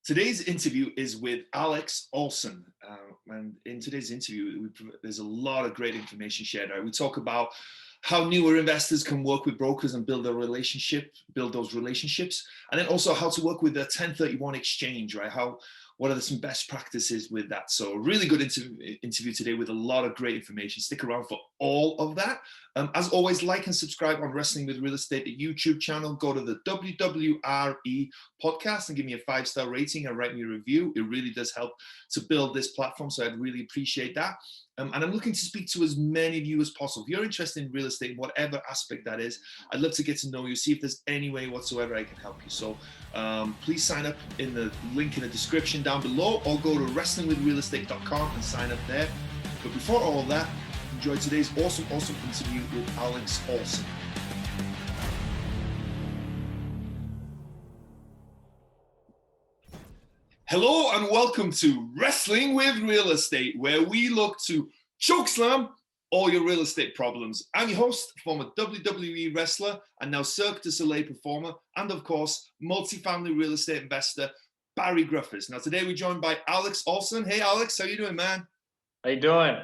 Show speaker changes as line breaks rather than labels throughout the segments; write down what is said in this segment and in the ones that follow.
Today's interview is with Alex Olson. And in today's interview, there's a lot of great information shared. Right? We talk about how newer investors can work with brokers and build those relationships, and then also how to work with the 1031 exchange, right? What are some best practices with that? So a really good interview today with a lot of great information. Stick around for all of that. As always, like and subscribe on Wrestling with Real Estate, the YouTube channel. Go to the WWRE podcast and give me a 5-star rating and write me a review. It really does help to build this platform, so I'd really appreciate that. And I'm looking to speak to as many of you as possible. If you're interested in real estate, whatever aspect that is, I'd love to get to know you, see if there's any way whatsoever I can help you. So please sign up in the link in the description down below, or go to wrestlingwithrealestate.com and sign up there. But before all of that, enjoy today's awesome interview with Alex Olson. Hello and welcome to Wrestling with Real Estate, where we look to chokeslam all your real estate problems. I'm your host, former WWE wrestler and now Cirque du Soleil performer, and of course, multifamily real estate investor, Barri Griffiths. Now today we're joined by Alex Olson. Hey Alex, how you doing, man?
How you doing?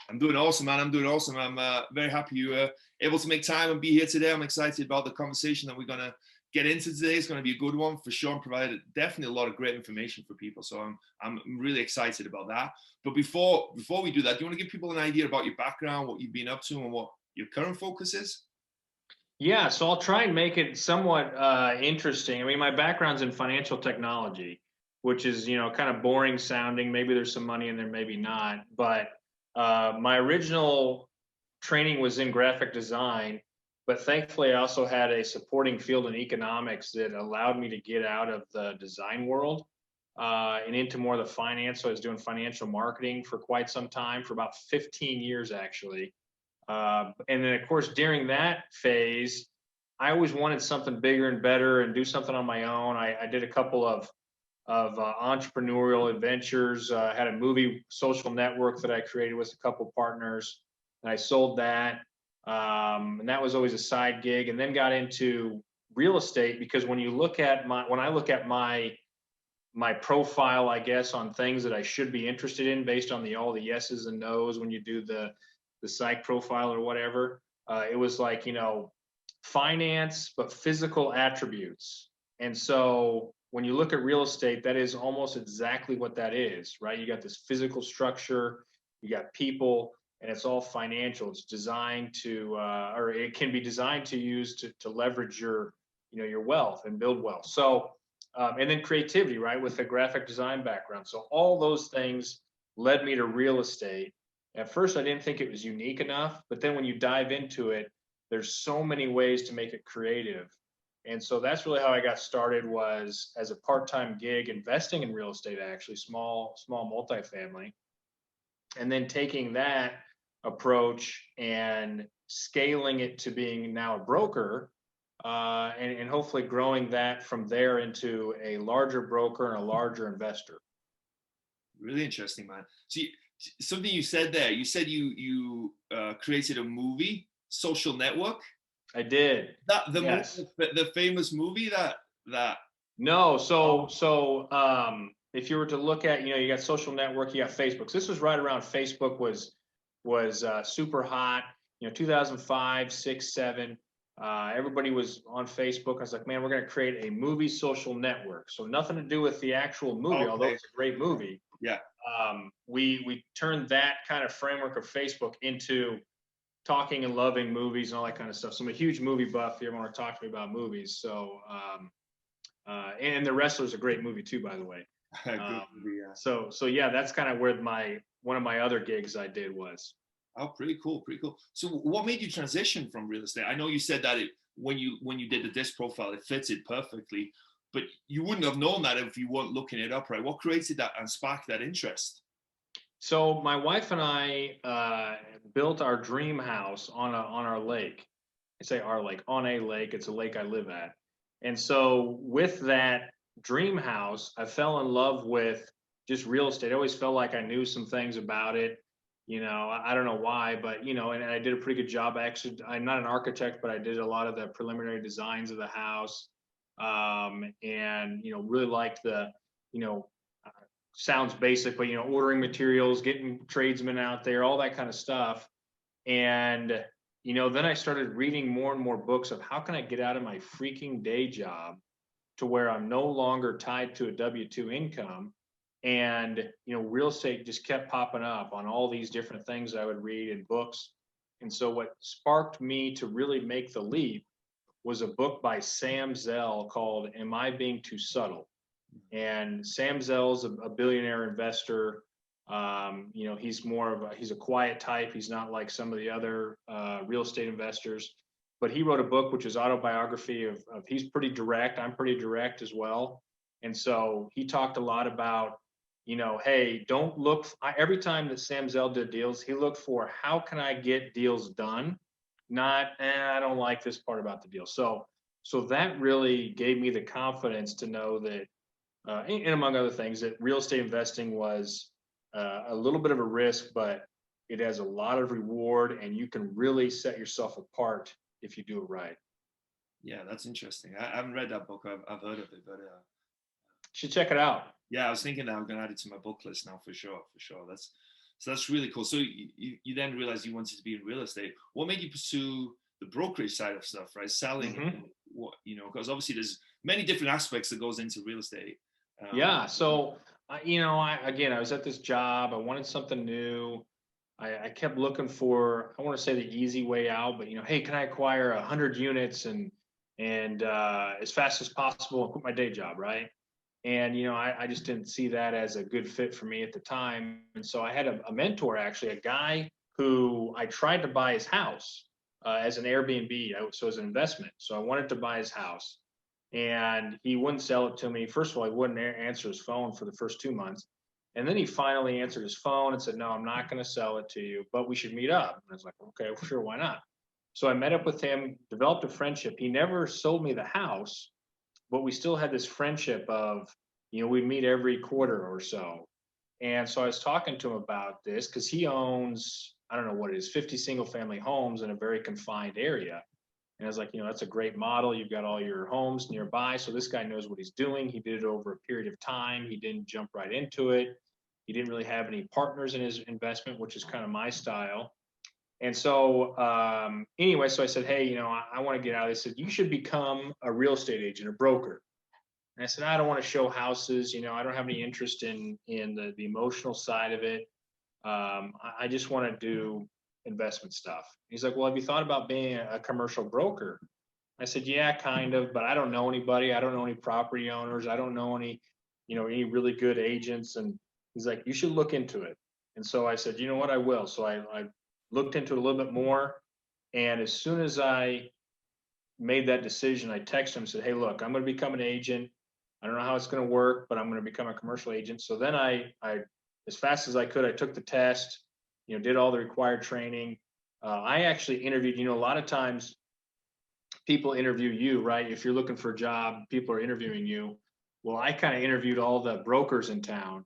I'm doing awesome, man. I'm doing awesome. I'm very happy you were able to make time and be here today. I'm excited about the conversation that we're going to get into today. It's going to be a good one for sure, and provide definitely a lot of great information for people. So I'm really excited about that. But before we do that, do you want to give people an idea about your background, what you've been up to, and what your current focus is?
Yeah, so I'll try and make it somewhat interesting. I mean, my background's in financial technology, which is, kind of boring sounding. Maybe there's some money in there, maybe not. But my original training was in graphic design. But thankfully, I also had a supporting field in economics that allowed me to get out of the design world and into more of the finance. So I was doing financial marketing for quite some time, for about 15 years, actually. And then, of course, during that phase, I always wanted something bigger and better and do something on my own. I did a couple of entrepreneurial adventures. Had a movie social network that I created with a couple partners, and I sold that. And that was always a side gig, and then got into real estate because when I look at my profile, I guess, on things that I should be interested in based on all the yeses and nos when you do the psych profile or whatever, it was like, finance, but physical attributes. And so when you look at real estate, that is almost exactly what that is, right? You got this physical structure, you got people, and it's all financial. It's designed to, or it can be designed to use to leverage your wealth and build wealth. So, and then creativity, right, with a graphic design background. So all those things led me to real estate. At first, I didn't think it was unique enough, but then when you dive into it, there's so many ways to make it creative. And so that's really how I got started, was as a part-time gig investing in real estate, actually, small multifamily. And then taking that approach and scaling it to being now a broker, and hopefully growing that from there into a larger broker and a larger investor.
Really interesting, man. See, something you said there. You said you created a movie, Social Network.
I did.
Yes. The famous movie that.
No, so if you were to look at, you got Social Network, you got Facebook. So this was right around Facebook was super hot, 2005, 6, 7. Everybody was on Facebook. I was like, man, we're going to create a movie social network. So nothing to do with the actual movie, although it's a great movie.
Yeah.
We turned that kind of framework of Facebook into talking and loving movies and all that kind of stuff. So I'm a huge movie buff. If you ever want to talk to me about movies. So, and The Wrestler's a great movie too, by the way.
Good movie, yeah.
So yeah, that's kind of where one of my other gigs I did was.
Oh, pretty cool. So what made you transition from real estate? I know you said that when you did the disc profile, it fits it perfectly, but you wouldn't have known that if you weren't looking it up, right? What created that and sparked that interest?
So my wife and I built our dream house on our lake. I say our lake, on a lake. It's a lake I live at. And so with that dream house, I fell in love with just real estate. I always felt like I knew some things about it. I don't know why, but, and I did a pretty good job. Actually, I'm not an architect, but I did a lot of the preliminary designs of the house. And, really liked the sounds basic, but ordering materials, getting tradesmen out there, all that kind of stuff. And then I started reading more and more books of how can I get out of my freaking day job to where I'm no longer tied to a W-2 income. And real estate just kept popping up on all these different things I would read in books. And so what sparked me to really make the leap was a book by Sam Zell called Am I Being Too Subtle? And Sam Zell's a billionaire investor. He's he's a quiet type. He's not like some of the other real estate investors, but he wrote a book, which is autobiography of he's pretty direct. I'm pretty direct as well. And so he talked a lot about, hey, don't look, every time that Sam Zell did deals, he looked for how can I get deals done? Not, I don't like this part about the deal. So that really gave me the confidence to know that, and among other things, that real estate investing was a little bit of a risk, but it has a lot of reward, and you can really set yourself apart if you do it right.
Yeah, that's interesting. I haven't read that book. I've heard of it, but
you should check it out.
Yeah, I was thinking that I'm going to add it to my book list now for sure. That's really cool. So you then realized you wanted to be in real estate. What made you pursue the brokerage side of stuff, right? Selling, what because obviously there's many different aspects that goes into real estate.
Yeah. So I was at this job. I wanted something new. I kept looking for, I want to say the easy way out, but hey, can I acquire 100 units and as fast as possible and quit my day job, right? And I just didn't see that as a good fit for me at the time. And so I had a mentor, actually, a guy who I tried to buy his house as an Airbnb, so as an investment. So I wanted to buy his house, and he wouldn't sell it to me. First of all, he wouldn't answer his phone for the first 2 months. And then he finally answered his phone and said, no, I'm not going to sell it to you, but we should meet up. And I was like, okay, well, sure, why not? So I met up with him, developed a friendship. He never sold me the house, but we still had this friendship of, we meet every quarter or so. And so I was talking to him about this because he owns, I don't know what it is, 50 single family homes in a very confined area. And I was like, that's a great model. You've got all your homes nearby. So this guy knows what he's doing. He did it over a period of time. He didn't jump right into it. He didn't really have any partners in his investment, which is kind of my style. And so anyway, so I said, hey, I want to get out of this. He said, you should become a real estate agent, a broker. And I said, I don't want to show houses. I don't have any interest in the emotional side of it. I just want to do investment stuff. He's like, well, have you thought about being a commercial broker? I said, yeah, kind of, but I don't know anybody. I don't know any property owners. I don't know any really good agents. And he's like, you should look into it. And so I said, you know what, I will. So I looked into it a little bit more. And as soon as I made that decision, I texted him and said, hey, look, I'm going to become an agent. I don't know how it's going to work, but I'm going to become a commercial agent. So then I as fast as I could, I took the test, did all the required training. I actually interviewed, a lot of times people interview you, right? If you're looking for a job, people are interviewing you. Well, I kind of interviewed all the brokers in town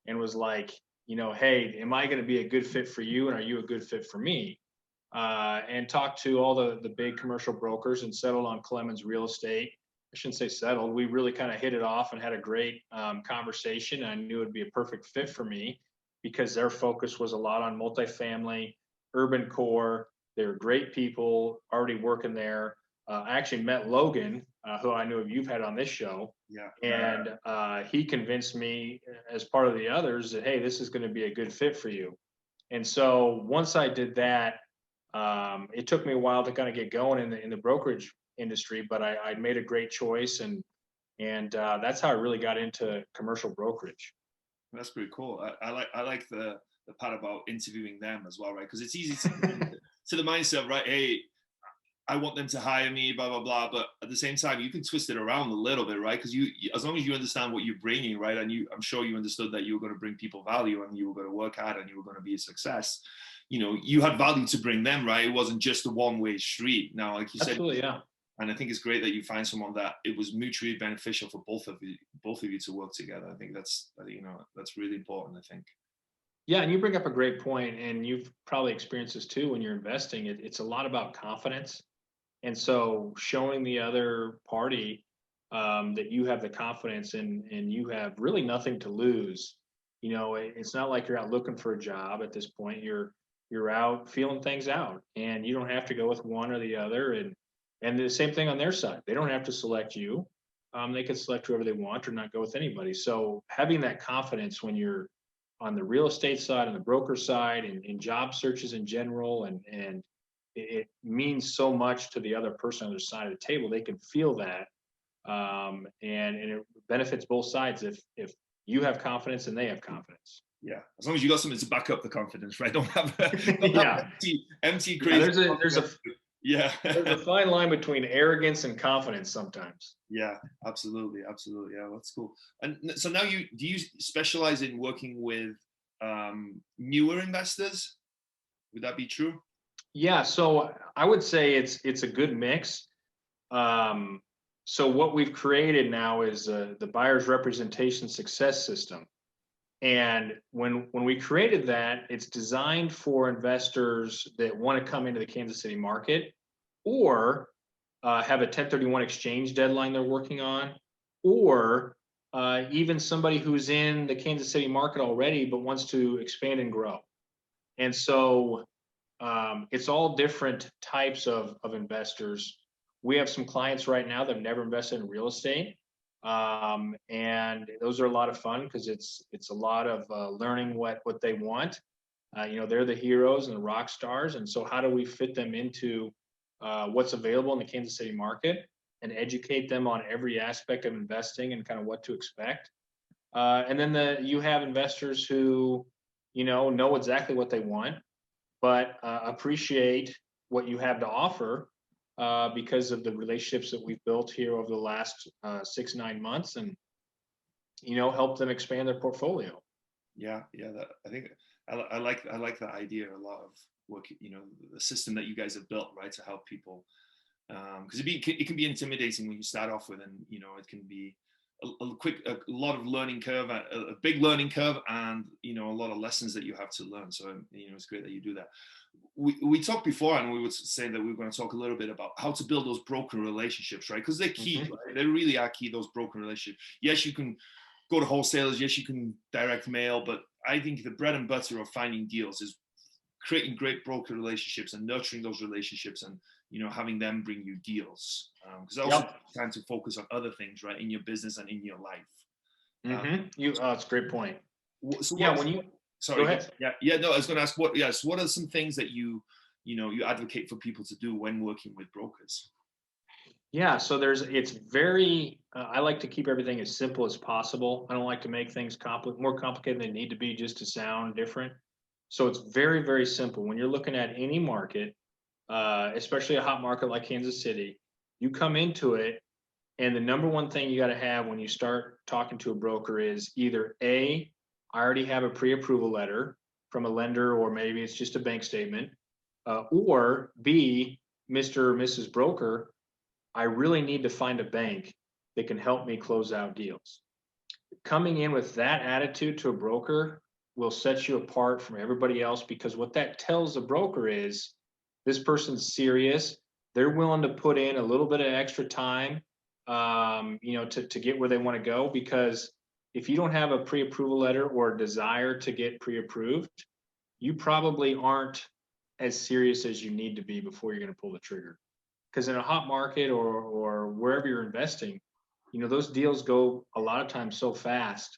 and was like, hey, am I going to be a good fit for you? And are you a good fit for me? And talked to all the big commercial brokers and settled on Clemens Real Estate. I shouldn't say settled. We really kind of hit it off and had a great conversation. I knew it'd be a perfect fit for me because their focus was a lot on multifamily, urban core. They were great people already working there. I actually met Logan, who I know you've had on this show.
Yeah.
And he convinced me as part of the others that, hey, this is going to be a good fit for you. And so once I did that, it took me a while to kind of get going in the brokerage industry, but I made a great choice, and that's how I really got into commercial brokerage.
That's pretty cool. I like the part about interviewing them as well, right? Because it's easy to the mindset, right? Hey, I want them to hire me, blah blah blah. But at the same time, you can twist it around a little bit, right? Because you, as long as you understand what you're bringing, right, and I'm sure you understood that you were going to bring people value, and you were going to work hard, and you were going to be a success. You had value to bring them, right? It wasn't just a one-way street. Now, like you said,
absolutely, yeah.
And I think it's great that you find someone that it was mutually beneficial for both of you to work together. I think that's really important, I think.
Yeah, and you bring up a great point, and you've probably experienced this too when you're investing. It's a lot about confidence, and so showing the other party that you have the confidence and you have really nothing to lose. It's not like you're out looking for a job at this point. You're out feeling things out, and you don't have to go with one or the other. And the same thing on their side. They don't have to select you. They can select whoever they want or not go with anybody. So having that confidence when you're on the real estate side, on the broker side, and in job searches in general, and it means so much to the other person on the other side of the table. They can feel that, and it benefits both sides if you have confidence and they have confidence.
Yeah, as long as you got something to back up the confidence, right? Don't have,
yeah.
empty crazy.
Yeah, there's a fine line between arrogance and confidence sometimes.
Yeah, absolutely. Yeah, that's cool. And so now do you specialize in working with newer investors? Would that be true?
Yeah, so I would say it's a good mix. So what we've created now is the buyer's representation success system. And when we created that, it's designed for investors that want to come into the Kansas City market, or have a 1031 exchange deadline they're working on, or even somebody who's in the Kansas City market already but wants to expand and grow. And so it's all different types of investors. We have some clients right now that have never invested in real estate. And those are a lot of fun because it's a lot of learning what they want. They're the heroes and the rock stars. And so how do we fit them into what's available in the Kansas City market and educate them on every aspect of investing and kind of what to expect? And then you have investors who, know exactly what they want, but appreciate what you have to offer because of the relationships that we've built here over the last 6-9 months, and help them expand their portfolio.
Yeah, I think I like that idea a lot of work. The system that you guys have built, right, to help people, because it can be intimidating when you start off with, and it can be a lot of learning curve, a big learning curve, and a lot of lessons that you have to learn. So it's great that you do that. We talked before, and we were saying that we were going to talk a little bit about how to build those broker relationships, right? Because they're key, right? They really are key, those broker relationships. Yes, you can go to wholesalers. Yes, you can direct mail, but I think the bread and butter of finding deals is creating great broker relationships and nurturing those relationships, and having them bring you deals. Because also time to focus on other things, right, in your business and in your life.
It's a great point.
So
Sorry. Go ahead.
Yeah. No, I was going to ask what are some things that you advocate for people to do when working with brokers?
Yeah. So it's very, I like to keep everything as simple as possible. I don't like to make things more complicated than they need to be just to sound different. So it's very, very simple. When you're looking at any market, especially a hot market like Kansas City, you come into it, and the number one thing you got to have when you start talking to a broker is either A, I already have a pre-approval letter from a lender, or maybe it's just a bank statement, or B, Mr. or Mrs. Broker, I really need to find a bank that can help me close out deals. Coming in with that attitude to a broker will set you apart from everybody else, because what that tells the broker is this person's serious. They're willing to put in a little bit of extra time, to get where they want to go, because if you don't have a pre-approval letter or a desire to get pre-approved, you probably aren't as serious as you need to be before you're going to pull the trigger. Because in a hot market or wherever you're investing, those deals go a lot of times so fast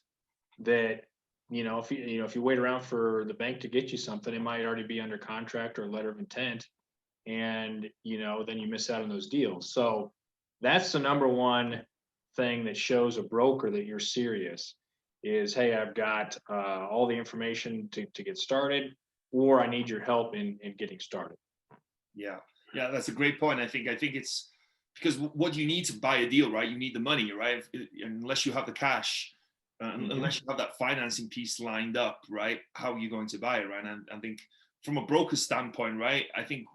that, if you wait around for the bank to get you something, it might already be under contract or a letter of intent, and then you miss out on those deals. So that's the number one thing that shows a broker that you're serious is, hey, I've got all the information to get started, or I need your help in getting started.
Yeah, that's a great point. I think it's because what you need to buy a deal, right? You need the money, right? Unless you have the cash, unless you have that financing piece lined up, right? How are you going to buy it, right? And I think from a broker standpoint, right? I think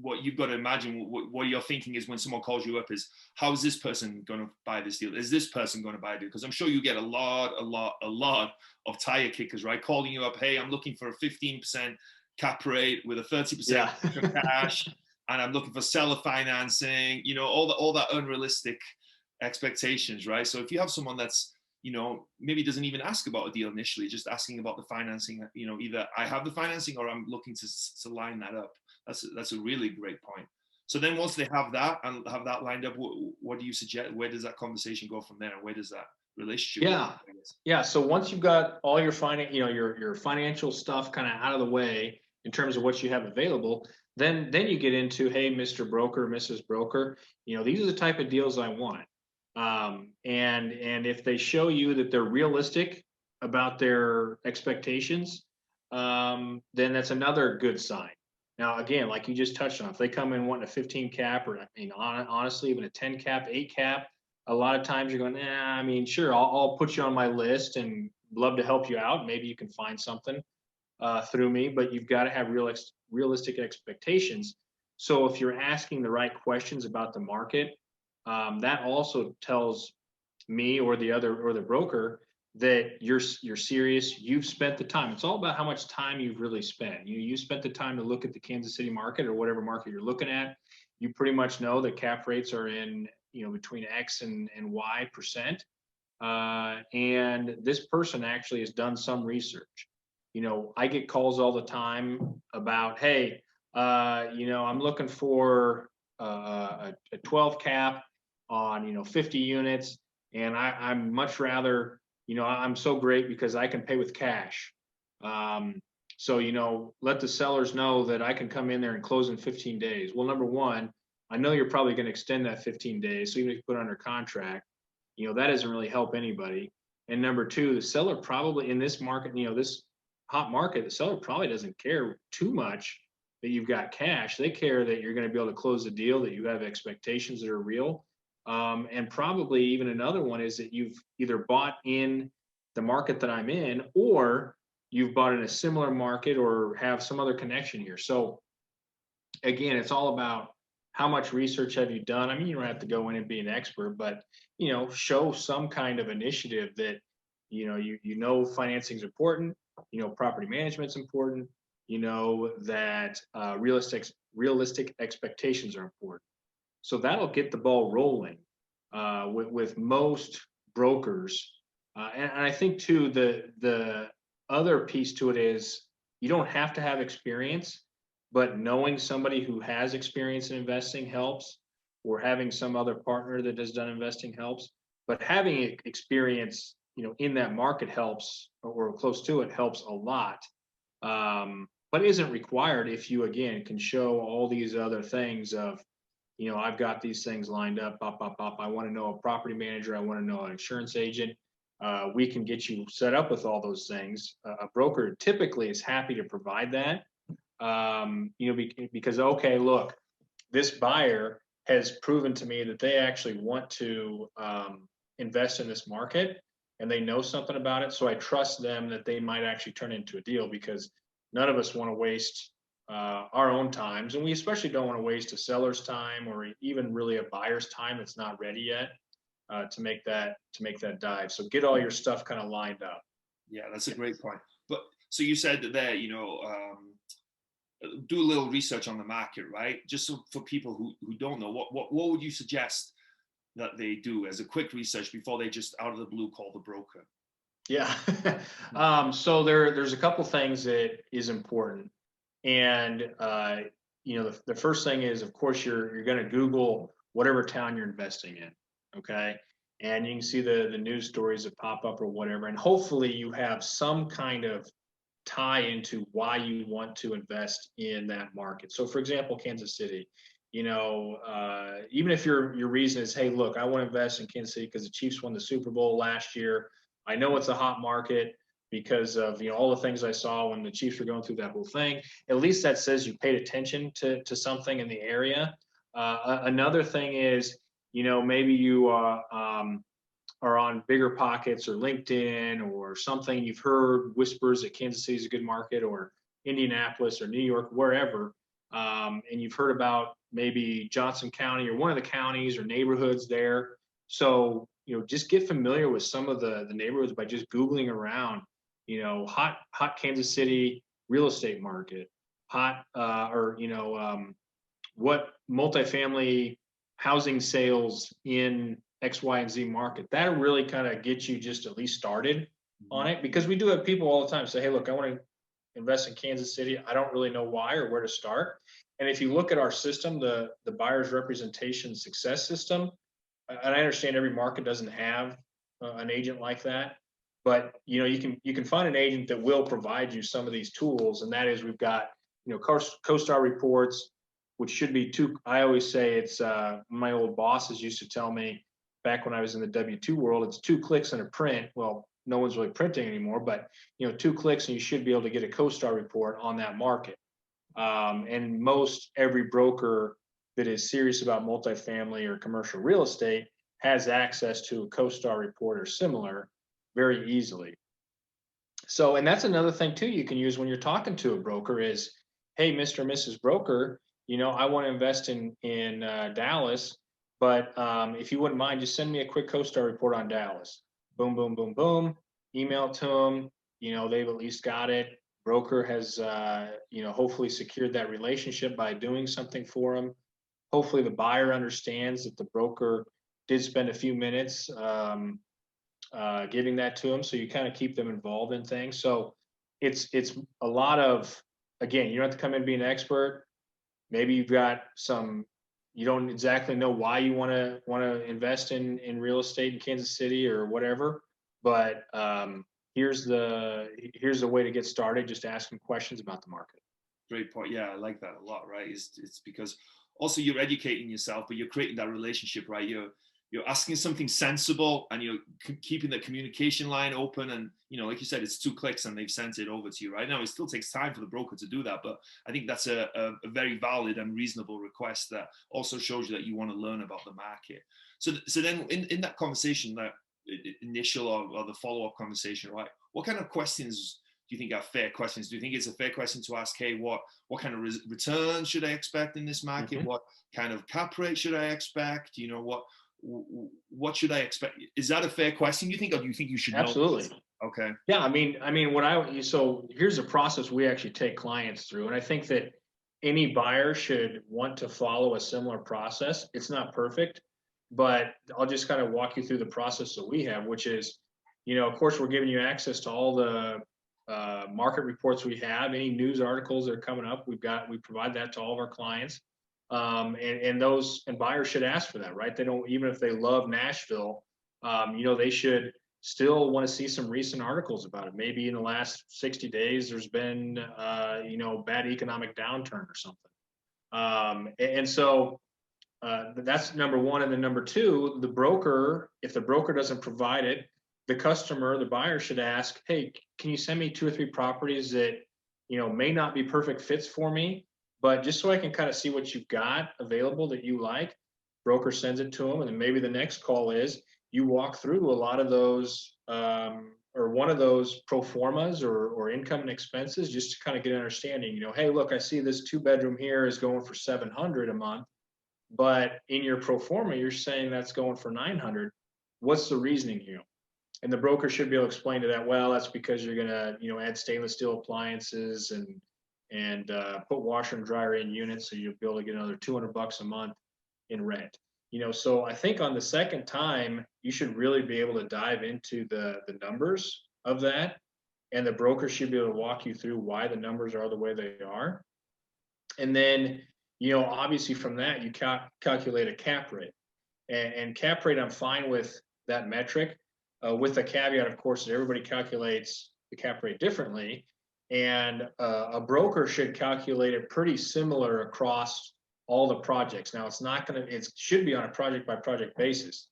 what you've got to imagine, what you're thinking is when someone calls you up is, how is this person going to buy this deal? Is this person going to buy a deal? Because I'm sure you get a lot of tire kickers, right? Calling you up, hey, I'm looking for a 15% cap rate with a 30% cash, and I'm looking for seller financing, all that unrealistic expectations, right? So if you have someone that's, maybe doesn't even ask about a deal initially, just asking about the financing, either I have the financing or I'm looking to line that up. That's a really great point. So then once they have that and have that lined up, what do you suggest? Where does that conversation go from there? And where does that relationship go, I guess?
Yeah. So once you've got all your your financial stuff kind of out of the way in terms of what you have available, then you get into, hey, Mr. Broker, Mrs. Broker, these are the type of deals I want. And if they show you that they're realistic about their expectations, then that's another good sign. Now, again, like you just touched on, if they come in wanting a 15 cap, or honestly, even a 10 cap, 8 cap, a lot of times you're going, sure, I'll put you on my list and love to help you out. Maybe you can find something through me, but you've got to have realistic expectations. So if you're asking the right questions about the market, that also tells me or the broker that you're serious. You've spent the time. It's all about how much time you've really spent. You spent the time to look at the Kansas City market or whatever market you're looking at. You pretty much know that cap rates are in between X and Y percent. And this person actually has done some research. I get calls all the time about, hey, I'm looking for a 12 cap on 50 units, and I'm much rather, I'm so great because I can pay with cash. So let the sellers know that I can come in there and close in 15 days. Well, number one, I know you're probably going to extend that 15 days. So even if you put it under contract, that doesn't really help anybody. And number two, the seller probably in this market, this hot market, the seller probably doesn't care too much that you've got cash. They care that you're going to be able to close the deal, that you have expectations that are real. And probably even another one is that you've either bought in the market that I'm in, or you've bought in a similar market or have some other connection here. So again, it's all about how much research have you done? You don't have to go in and be an expert, but show some kind of initiative that financing is important, property management's important, that realistic expectations are important. So that'll get the ball rolling with most brokers. And I think too, the other piece to it is you don't have to have experience, but knowing somebody who has experience in investing helps, or having some other partner that has done investing helps. But having experience, in that market helps, or close to it helps a lot. But isn't required if you, again, can show all these other things of, I've got these things lined up, I want to know a property manager, I want to know an insurance agent. We can get you set up with all those things. A broker typically is happy to provide that. Because, okay, look, this buyer has proven to me that they actually want to invest in this market, and they know something about it. So I trust them that they might actually turn into a deal, because none of us want to waste our own times, and we especially don't want to waste a seller's time, or even really a buyer's time that's not ready yet to make that dive. So get all your stuff kind of lined up.
Yeah, that's a great point. But so you said that there, do a little research on the market, right? Just so for people who don't know, what would you suggest that they do as a quick research before they just out of the blue call the broker?
Yeah. So there's a couple things that is important. And, the first thing is, of course, you're going to Google whatever town you're investing in. Okay. And you can see the news stories that pop up or whatever. And hopefully you have some kind of tie into why you want to invest in that market. So for example, Kansas City, even if your reason is, hey, look, I want to invest in Kansas City because the Chiefs won the Super Bowl last year. I know it's a hot market because of all the things I saw when the Chiefs were going through that whole thing. At least that says you paid attention to something in the area. Another thing is, maybe you are on Bigger Pockets or LinkedIn or something. You've heard whispers that Kansas City is a good market, or Indianapolis or New York, wherever, and you've heard about maybe Johnson County or one of the counties or neighborhoods there. So just get familiar with some of the neighborhoods by just Googling around. Hot Kansas City real estate market, what multifamily housing sales in X, Y, and Z market. That'll really kind of get you just at least started on it, because we do have people all the time say, hey, look, I want to invest in Kansas City. I don't really know why or where to start. And if you look at our system, the buyer's representation success system, and I understand every market doesn't have an agent like that, but you can find an agent that will provide you some of these tools. And that is, we've got CoStar reports, which should be two. I always say it's my old bosses used to tell me back when I was in the W-2 world, it's 2 clicks and a print. Well, no one's really printing anymore, but 2 clicks and you should be able to get a CoStar report on that market. And most every broker that is serious about multifamily or commercial real estate has access to a CoStar report or similar very easily. So, and that's another thing too you can use when you're talking to a broker is, hey, Mr. and Mrs. Broker, I want to invest in Dallas, but if you wouldn't mind, just send me a quick CoStar report on Dallas. Boom, boom, boom, boom. Email to them. They've at least got it. Broker has, hopefully secured that relationship by doing something for them. Hopefully the buyer understands that the broker did spend a few minutes giving that to them. So you kind of keep them involved in things. So it's a lot of, again, you don't have to come in and be an expert. Maybe you've got you don't exactly know why you want to invest in real estate in Kansas City or whatever, but here's the way to get started. Just ask them questions about the market.
Great point. Yeah, I like that a lot, right? It's because also you're educating yourself, but you're creating that relationship, right? You're asking something sensible and you're keeping the communication line open. And, like you said, it's 2 clicks and they've sent it over to you right now. It still takes time for the broker to do that. But I think that's a very valid and reasonable request that also shows you that you want to learn about the market. So then in that conversation, that initial or the follow-up conversation, right? What kind of questions do you think are fair questions? Do you think it's a fair question to ask, hey, what kind of return should I expect in this market? Mm-hmm. What kind of cap rate should I expect? What should I expect? Is that a fair question, you think, or do you think you should know?
Absolutely.
Okay.
Yeah, I mean, so here's a process we actually take clients through, and I think that any buyer should want to follow a similar process. It's not perfect, but I'll just kind of walk you through the process that we have, which is, of course, we're giving you access to all the market reports we have, any news articles that are coming up. We provide that to all of our clients. And buyers should ask for that, right? They don't, even if they love Nashville, they should still want to see some recent articles about it. Maybe in the last 60 days, there's been, bad economic downturn or something. And so that's number one. And then number two, if the broker doesn't provide it, the buyer should ask, hey, can you send me 2 or 3 properties that, may not be perfect fits for me, but just so I can kind of see what you've got available that you like. Broker sends it to them. And then maybe the next call is you walk through a lot of those or one of those pro formas or income and expenses, just to kind of get an understanding, hey, look, I see this 2-bedroom here is going for $700 a month, but in your pro forma, you're saying that's going for $900. What's the reasoning here? And the broker should be able to explain to that, well, that's because you're going to, add stainless steel appliances and put washer and dryer in units, so you'll be able to get another $200 a month in rent. So I think on the second time, you should really be able to dive into the numbers of that, and the broker should be able to walk you through why the numbers are the way they are. And then, obviously from that, you calculate a cap rate. And cap rate, I'm fine with that metric, with the caveat, of course, that everybody calculates the cap rate differently. And a broker should calculate it pretty similar across all the projects. Now, it should be on a project by project basis,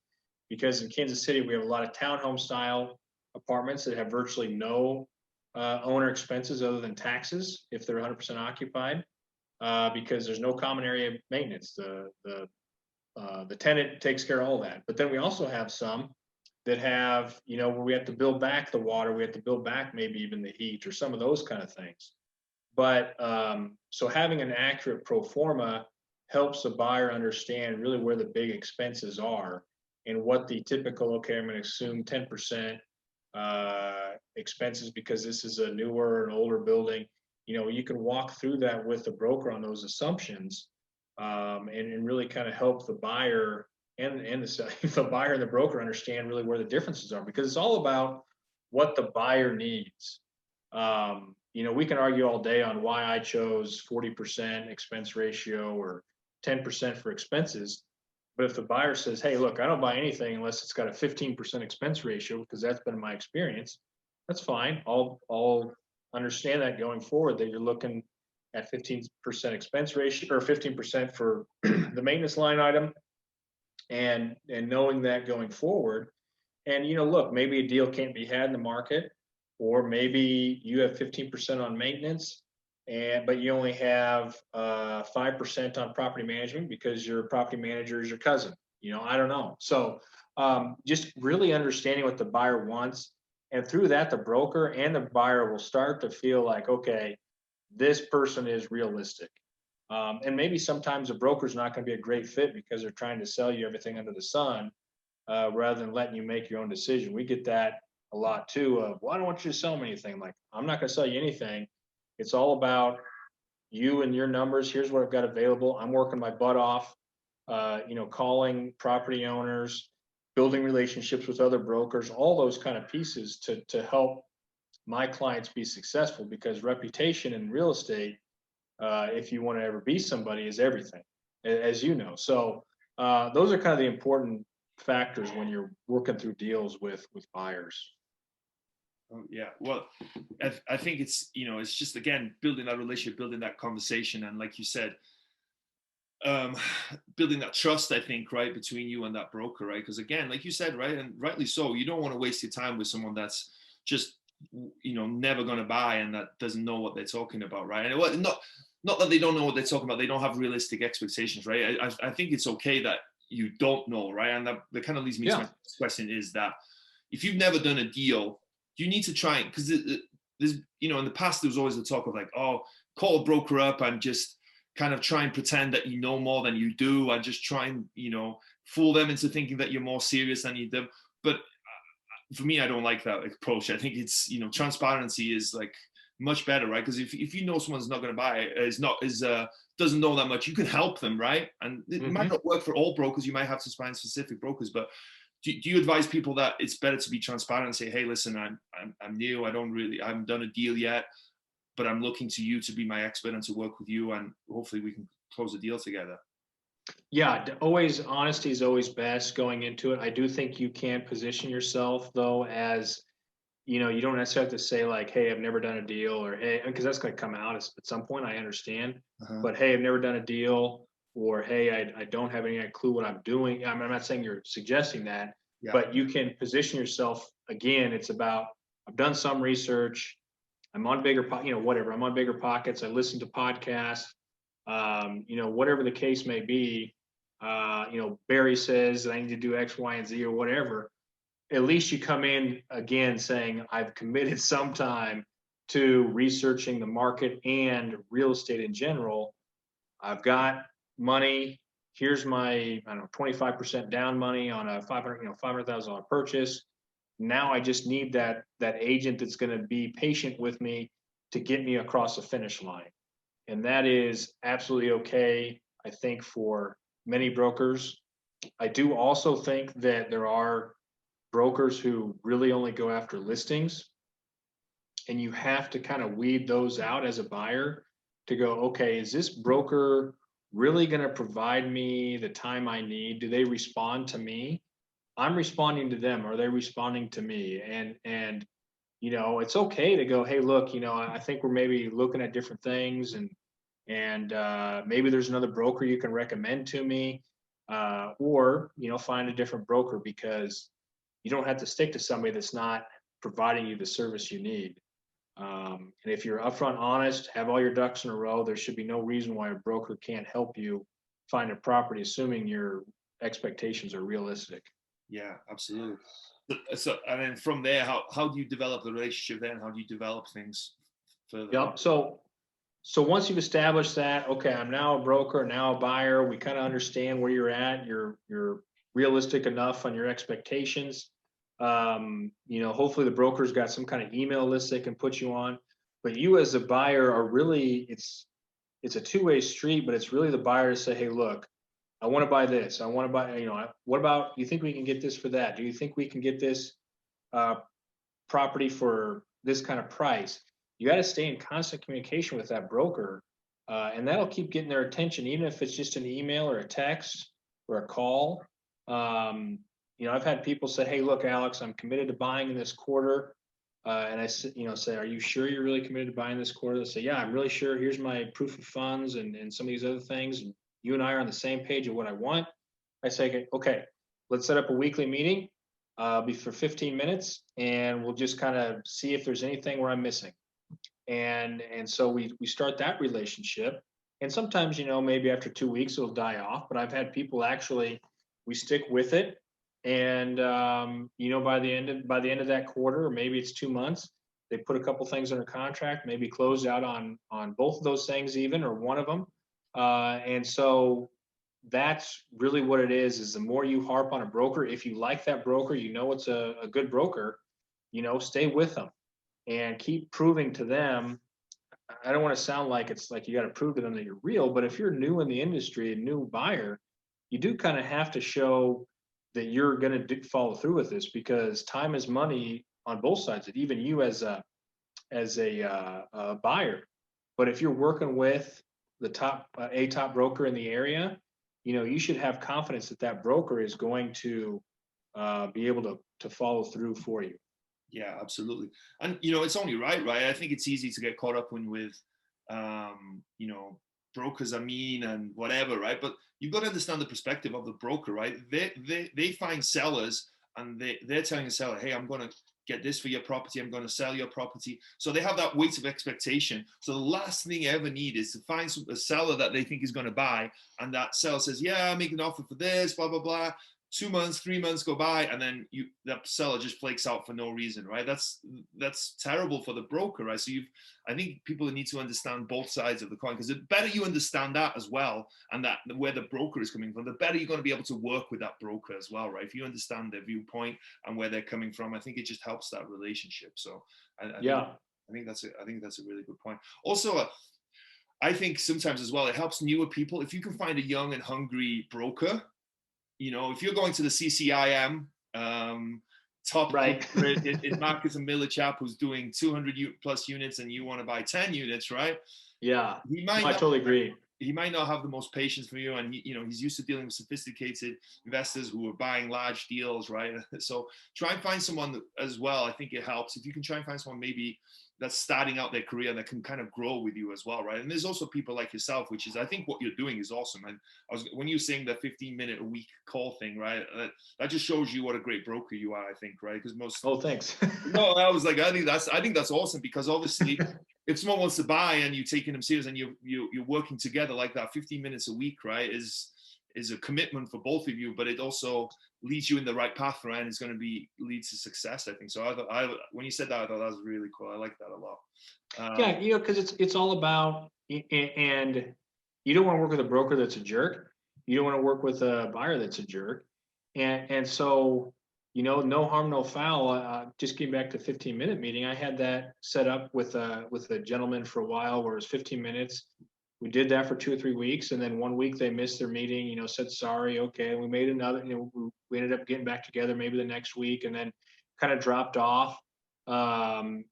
because in Kansas City, we have a lot of townhome style apartments that have virtually no owner expenses other than taxes if they're 100% occupied, because there's no common area maintenance. The tenant takes care of all that. But then we also have some that have, where we have to build back the water, we have to build back maybe even the heat or some of those kind of things. But so having an accurate pro forma helps a buyer understand really where the big expenses are and what the typical, okay, I'm going to assume 10% expenses because this is a newer and older building. You can walk through that with the broker on those assumptions, and really kind of help the buyer and the buyer and the broker understand really where the differences are, because it's all about what the buyer needs. We can argue all day on why I chose 40% expense ratio or 10% for expenses. But if the buyer says, hey, look, I don't buy anything unless it's got a 15% expense ratio, because that's been my experience, that's fine. I'll understand that going forward, that you're looking at 15% expense ratio or 15% for the maintenance line item, and knowing that going forward. And, look, maybe a deal can't be had in the market, or maybe you have 15% on maintenance, but you only have 5% on property management because your property manager is your cousin. I don't know. So just really understanding what the buyer wants. And through that, the broker and the buyer will start to feel like, okay, this person is realistic. And maybe sometimes the broker's not going to be a great fit because they're trying to sell you everything under the sun, rather than letting you make your own decision. We get that a lot too, of, well, I don't want you to sell me anything. Like, I'm not going to sell you anything. It's all about you and your numbers. Here's what I've got available. I'm working my butt off, calling property owners, building relationships with other brokers, all those kind of pieces to help my clients be successful, because reputation in real estate, if you want to ever be somebody, is everything, as you know. So those are kind of the important factors when you're working through deals with buyers.
Oh, yeah. Well, I think it's just, again, building that relationship, building that conversation. And like you said, building that trust, I think, right, between you and that broker, right? Because again, like you said, right, and rightly so, you don't want to waste your time with someone that's just, never going to buy and that doesn't know what they're talking about, right? And not that they don't know what they're talking about, they don't have realistic expectations, right? I think it's okay that you don't know, right? And that kind of leads me to my next question, is that if you've never done a deal, you need to try, because there's, in the past, there was always the talk of like, oh, call a broker up and just kind of try and pretend that you know more than you do, and just try and, fool them into thinking that you're more serious than you do. But for me, I don't like that approach. I think it's, transparency is like much better, right? Because if you know someone's not going to buy, doesn't know that much, you can help them, right? And it might not work for all brokers. You might have to find specific brokers, but do you advise people that it's better to be transparent and say, hey, listen, I'm new, I haven't done a deal yet, but I'm looking to you to be my expert and to work with you, and hopefully we can close a deal together?
Yeah, always, honesty is always best going into it. I do think you can position yourself though as, you don't necessarily have to say like, hey, I've never done a deal, or hey, because that's going to come out at some point, I understand. But hey, I've never done a deal, or hey, I don't have any clue what I'm doing. I'm not saying you're suggesting that, but you can position yourself. Again, it's about, I've done some research, I'm on bigger, whatever, I'm on Bigger Pockets, I listen to podcasts, whatever the case may be. Barry says that I need to do X, Y, and Z, or whatever. At least you come in again saying, I've committed some time to researching the market and real estate in general. I've got money. Here's my, 25% down money on a $500,000 purchase. Now I just need that agent that's going to be patient with me to get me across the finish line. And that is absolutely okay, I think, for many brokers. I do also think that there are brokers who really only go after listings, and you have to kind of weed those out as a buyer to go, okay, is this broker really going to provide me the time I need? Do they respond to me? I'm responding to them. Are they responding to me? And it's okay to go, hey, look, I think we're maybe looking at different things, and maybe there's another broker you can recommend to me, or find a different broker, because you don't have to stick to somebody that's not providing you the service you need. And if you're upfront, honest, have all your ducks in a row, there should be no reason why a broker can't help you find a property, assuming your expectations are realistic.
Yeah, absolutely. So, and then from there, how do you develop the relationship then? How do you develop things further?
Yeah. So once you've established that, okay, I'm now a broker, now a buyer, we kind of understand where you're at. You're realistic enough on your expectations. Hopefully the broker's got some kind of email list they can put you on. But you as a buyer are really, it's a two-way street, but it's really the buyer to say, hey, look, I want to buy this. I want to buy, what about, you think we can get this for that? Do you think we can get this uh, property for this kind of price? You got to stay in constant communication with that broker, and that'll keep getting their attention, even if it's just an email or a text or a call. I've had people say, "Hey, look, Alex, I'm committed to buying in this quarter." And I say, "Are you sure you're really committed to buying this quarter?" They say, "Yeah, I'm really sure. Here's my proof of funds and some of these other things. And you and I are on the same page of what I want." I say, "Okay, let's set up a weekly meeting. Be for 15 minutes, and we'll just kind of see if there's anything where I'm missing." And so we start that relationship. And sometimes, maybe after 2 weeks it'll die off. But I've had people actually, we stick with it, and by the end of that quarter, or maybe it's 2 months, they put a couple things under contract, maybe closed out on both of those things, even, or one of them. And so that's really what it is the more you harp on a broker, if you like that broker, it's a good broker, stay with them and keep proving to them. I don't want to sound like it's like you got to prove to them that you're real, but if you're new in the industry, a new buyer, you do kind of have to show that you're going to follow through with this, because time is money on both sides. That even you as a buyer, but if you're working with the top broker in the area, you should have confidence that that broker is going to be able to follow through for you.
Yeah, absolutely. And it's only right? I think it's easy to get caught up with brokers are mean and whatever, right? But you've got to understand the perspective of the broker, right? They find sellers, and they're telling the seller, "Hey, I'm going to get this for your property. I'm going to sell your property." So they have that weight of expectation. So the last thing you ever need is to find a seller that they think is going to buy, and that seller says, "Yeah, I'm making an offer for this, blah blah blah." 2 months, 3 months go by, and then that seller just flakes out for no reason, right? That's terrible for the broker, right? So I think people need to understand both sides of the coin, because the better you understand that as well, and that where the broker is coming from, the better you're going to be able to work with that broker as well, right? If you understand their viewpoint and where they're coming from, I think it just helps that relationship. So
Yeah.
I think that's a really good point. Also, I think sometimes as well, it helps newer people if you can find a young and hungry broker. If you're going to the CCIM, top
Right.
is Marcus and Miller chap who's doing 200 plus units, and you want to buy 10 units, right?
Yeah.
He might
I totally agree.
He might not have the most patience for you, and he's used to dealing with sophisticated investors who are buying large deals, right? So try and find someone as well. I think it helps if you can try and find someone maybe that's starting out their career that can kind of grow with you as well, right? And there's also people like yourself, which is, I think what you're doing is awesome. And when you were saying the 15-minute a week call thing, right? That just shows you what a great broker you are, I think, right? Because
Oh, thanks.
no, I was like, I think that's awesome, because obviously if someone wants to buy and you're taking them serious and you're working together like that, 15 minutes a week, right, is a commitment for both of you, but it also leads you in the right path, right? And it's going to lead to success, I think. So when you said that, I thought that was really cool. I like that a lot.
Yeah, because it's all about, and you don't want to work with a broker that's a jerk. You don't want to work with a buyer that's a jerk. And so, no harm, no foul. Just getting back to 15-minute meeting, I had that set up with a gentleman for a while, where it was 15 minutes. We did that for 2 or 3 weeks, and then 1 week they missed their meeting. Said sorry, okay. And we made another. We ended up getting back together maybe the next week, and then kind of dropped off. No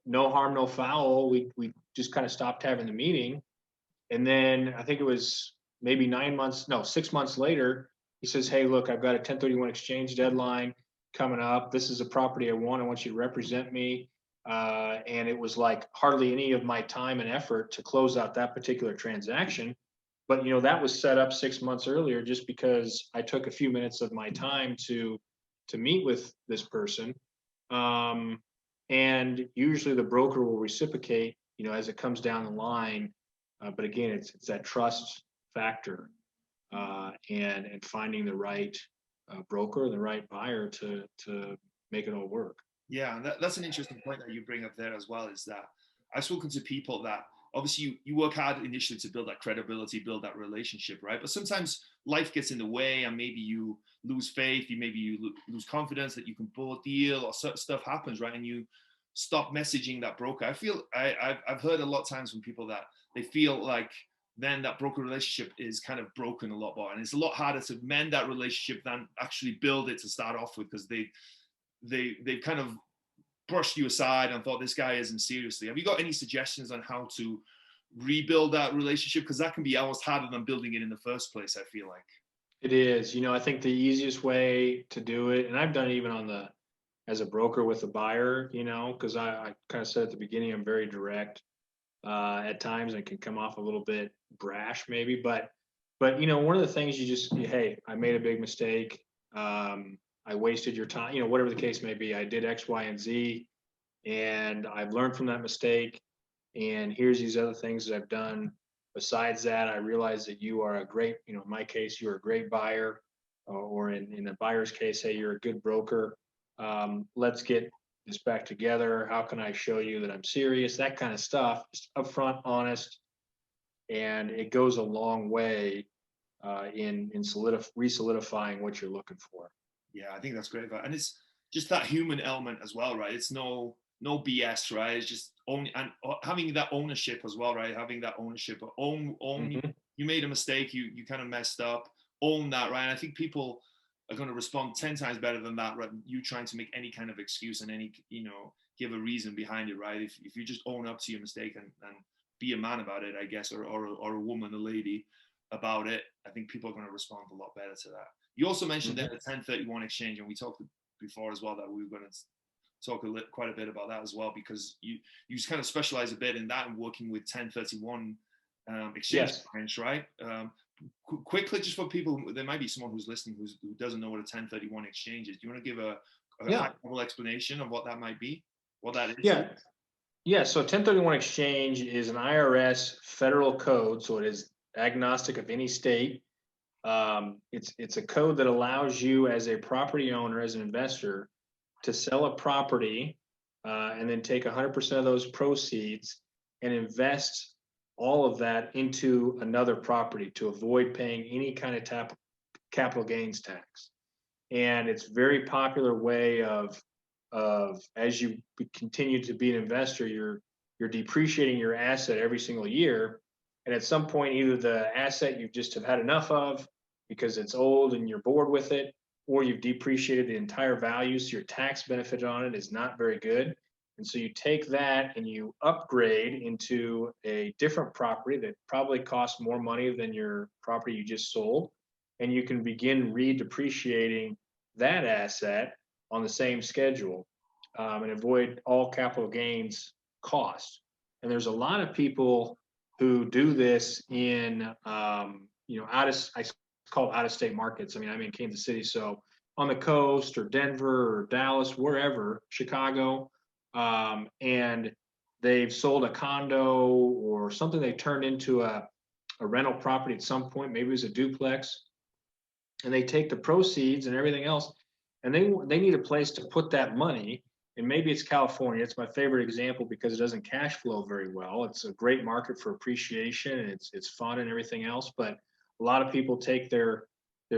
harm, no foul. We just kind of stopped having the meeting, and then I think it was maybe 9 months, no, 6 months later, he says, "Hey, look, I've got a 1031 exchange deadline coming up. This is a property I want. I want you to represent me." And it was like hardly any of my time and effort to close out that particular transaction. But that was set up 6 months earlier, just because I took a few minutes of my time to meet with this person. And usually the broker will reciprocate, as it comes down the line. But again, it's that trust factor, and finding the right broker, the right buyer to make it all work.
Yeah, and that's an interesting point that you bring up there as well, is that I've spoken to people that obviously you work hard initially to build that credibility, build that relationship, right? But sometimes life gets in the way, and maybe you lose faith, you lose confidence that you can pull a deal, or certain stuff happens, right? And you stop messaging that broker. I've heard a lot of times from people that they feel like then that broker relationship is kind of broken a lot more, and it's a lot harder to mend that relationship than actually build it to start off with, because they've kind of brushed you aside and thought this guy isn't seriously. Have you got any suggestions on how to rebuild that relationship? Because that can be almost harder than building it in the first place, I feel like.
It is. I think the easiest way to do it, and I've done it even as a broker with a buyer, because I kind of said at the beginning, I'm very direct. At times, I can come off a little bit brash, maybe, but one of the things hey, I made a big mistake. I wasted your time, whatever the case may be. I did X, Y, and Z, and I've learned from that mistake. And here's these other things that I've done. Besides that, I realize that you are a great, in my case, you're a great buyer, or in the buyer's case, hey, you're a good broker. Let's get this back together. How can I show you that I'm serious? That kind of stuff, just upfront, honest, and it goes a long way in re-solidifying what you're looking for.
Yeah, I think that's great, and it's just that human element as well, right? It's no BS, right? It's just having that ownership as well, right? Having that ownership, own
Mm-hmm.
you made a mistake, you kind of messed up, own that, right? And I think people are going to respond 10 times better than that, right? You trying to make any kind of excuse and give a reason behind it, right? If you just own up to your mistake and be a man about it, I guess, or a woman, a lady about it, I think people are going to respond a lot better to that. You also mentioned that the 1031 exchange, and we talked before as well that we were going to talk quite a bit about that as well, because you kind of specialize a bit in that and working with 1031 exchange clients, right? Quickly, just for people, there might be someone who's listening who doesn't know what a 1031 exchange is. Do you want to give a high-level explanation of what that might be, what that is?
Yeah. So 1031 exchange is an IRS federal code, so it is agnostic of any state. It's a code that allows you as a property owner, as an investor, to sell a property and then take 100% of those proceeds and invest all of that into another property to avoid paying any kind of capital gains tax. And it's a very popular way of as you continue to be an investor, you're depreciating your asset every single year. And at some point, either the asset you just have had enough of because it's old and you're bored with it, or you've depreciated the entire value, so your tax benefit on it is not very good. And so you take that and you upgrade into a different property that probably costs more money than your property you just sold. And you can begin re-depreciating that asset on the same schedule and avoid all capital gains costs. And there's a lot of people who do this in, I call it out-of-state markets. I'm in Kansas City, so on the coast or Denver or Dallas, wherever, Chicago, and they've sold a condo or something they turned into a rental property at some point, maybe it was a duplex, and they take the proceeds and everything else, and they need a place to put that money. And maybe it's California. It's my favorite example because it doesn't cash flow very well. It's a great market for appreciation, and it's fun and everything else. But a lot of people take their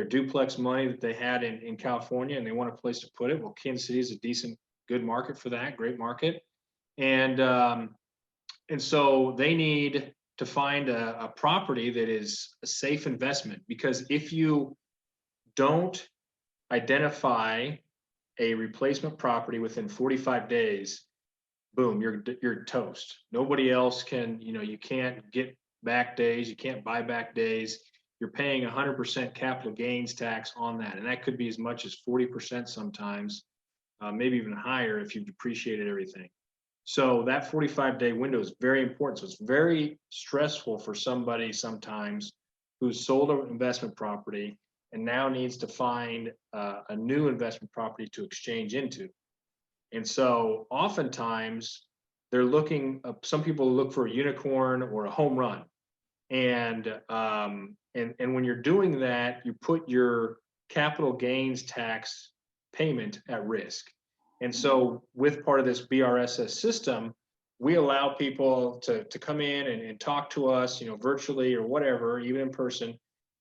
duplex money that they had in California and they want a place to put it. Well, Kansas City is a decent, good market for that, great market. And so they need to find a property that is a safe investment, because if you don't identify a replacement property within 45 days, boom, you're toast. Nobody else can, you can't get back days, you can't buy back days. You're paying 100% capital gains tax on that. And that could be as much as 40% sometimes, maybe even higher if you've depreciated everything. So that 45-day window is very important. So it's very stressful for somebody sometimes who's sold an investment property and now needs to find a new investment property to exchange into. And so oftentimes they're looking, some people look for a unicorn or a home run. And when you're doing that, you put your capital gains tax payment at risk. And so with part of this BRSS system, we allow people to come in and talk to us, virtually or whatever, even in person.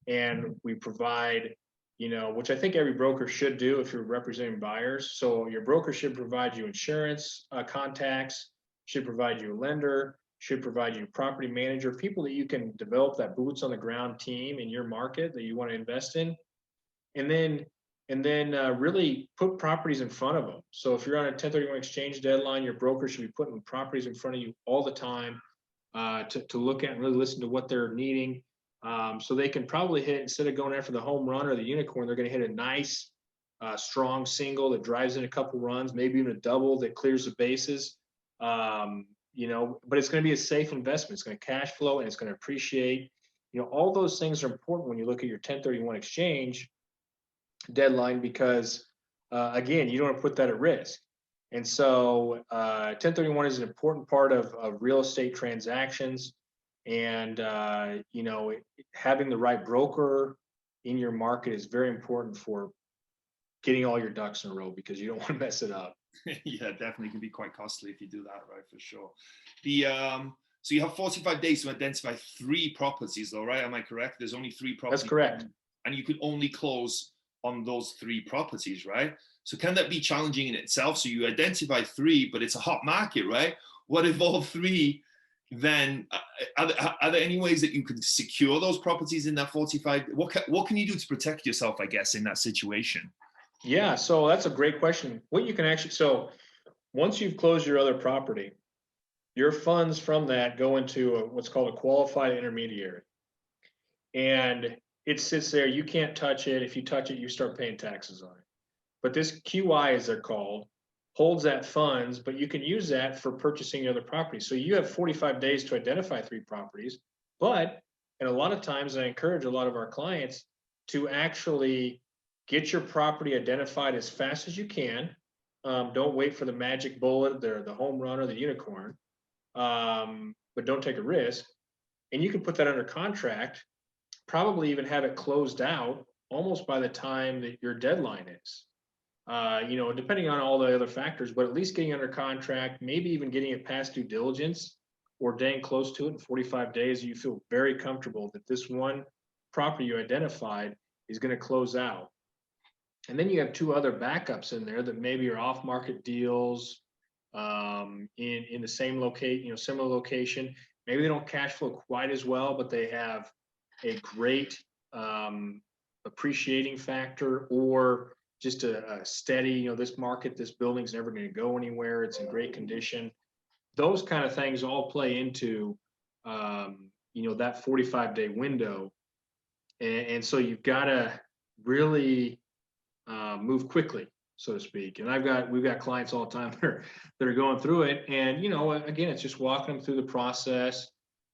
And we provide, which I think every broker should do if you're representing buyers. So your broker should provide you insurance contacts, should provide you a lender, should provide you a property manager, people that you can develop that boots on the ground team in your market that you want to invest in, and then really put properties in front of them. So if you're on a 1031 exchange deadline, your broker should be putting properties in front of you all the time to look at and really listen to what they're needing. So they can probably hit, instead of going after the home run or the unicorn, they're going to hit a nice, strong single that drives in a couple runs, maybe even a double that clears the bases. But it's going to be a safe investment. It's going to cash flow and it's going to appreciate. All those things are important when you look at your 1031 exchange deadline, because again, you don't want to put that at risk. And so 1031 is an important part of real estate transactions. And having the right broker in your market is very important for getting all your ducks in a row, because you don't want to mess it up.
Yeah, definitely can be quite costly if you do that, right? For sure. So you have 45 days to identify 3 properties, though, right? Am I correct? There's only 3 properties.
That's correct.
And you could only close on those 3 properties, right? So can that be challenging in itself? So you identify 3, but it's a hot market, right? What if all 3 then, are there any ways that you can secure those properties in that 45? What can you do to protect yourself, I guess, in that situation?
Yeah, so that's a great question. What you can actually, so once you've closed your other property, your funds from that go into what's called a qualified intermediary. And it sits there, you can't touch it. If you touch it, you start paying taxes on it. But this QI, as they're called, holds that funds, but you can use that for purchasing your other properties. So you have 45 days to identify 3 properties, and a lot of times I encourage a lot of our clients to actually get your property identified as fast as you can. Don't wait for the magic bullet, the home run or the unicorn, but don't take a risk. And you can put that under contract, probably even have it closed out almost by the time that your deadline is. Depending on all the other factors, but at least getting under contract, maybe even getting it past due diligence or dang close to it in 45 days, you feel very comfortable that this one property you identified is going to close out. And then you have 2 other backups in there that maybe are off-market deals in the same location, similar location. Maybe they don't cash flow quite as well, but they have a great appreciating factor, or just a steady, this market, this building's never going to go anywhere. It's in great condition. Those kind of things all play into, that 45-day window. And so you've got to really move quickly, so to speak. And we've got clients all the time that are going through it. And, again, it's just walking them through the process.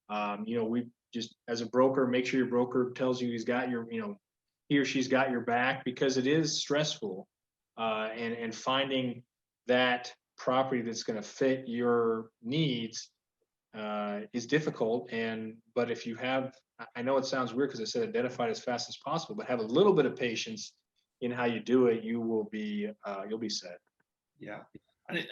We just, as a broker, make sure your broker tells you he's got your, he or she's got your back, because it is stressful. And finding that property that's going to fit your needs is difficult. But if you have, I know it sounds weird because I said identify it as fast as possible, but have a little bit of patience in how you do it, you'll be set.
Yeah, and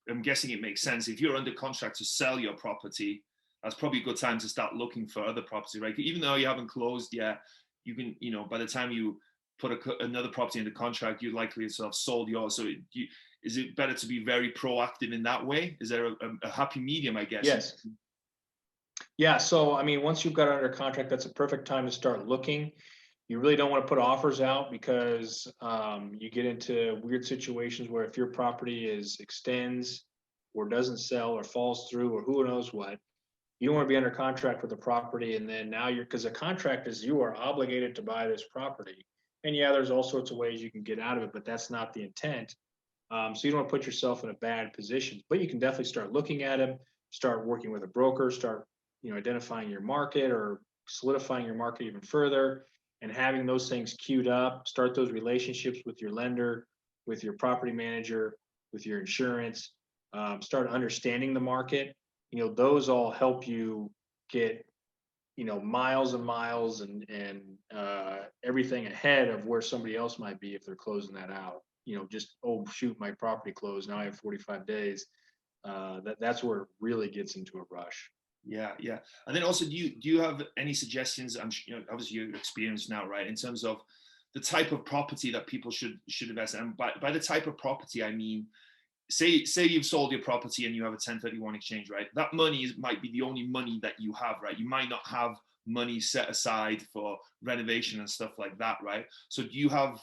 I'm guessing it makes sense if you're under contract to sell your property. That's probably a good time to start looking for other property, right? Even though you haven't closed yet, you can, by the time you put another property into contract, you're likely to have sold yours. So is it better to be very proactive in that way? Is there a happy medium, I guess?
Yes. Yeah. So, once you've got it under contract, that's a perfect time to start looking. You really don't want to put offers out, because you get into weird situations where if your property extends or doesn't sell or falls through or who knows what, you don't want to be under contract with the property. And then now because the contract is you are obligated to buy this property. And yeah, there's all sorts of ways you can get out of it, but that's not the intent. So you don't want to put yourself in a bad position, but you can definitely start looking at them, start working with a broker, start, identifying your market or solidifying your market even further, and having those things queued up, start those relationships with your lender, with your property manager, with your insurance, start understanding the market. Those all help you get, miles and miles and everything ahead of where somebody else might be if they're closing that out. Just, oh, shoot, my property closed. Now I have 45 days. That's where it really gets into a rush.
Yeah. And then also, do you have any suggestions? Obviously you're experienced now, right? In terms of the type of property that people should invest in. And by the type of property, I mean, say you've sold your property and you have a 1031 exchange, right? That money might be the only money that you have, right? You might not have money set aside for renovation and stuff like that, right? So do you have,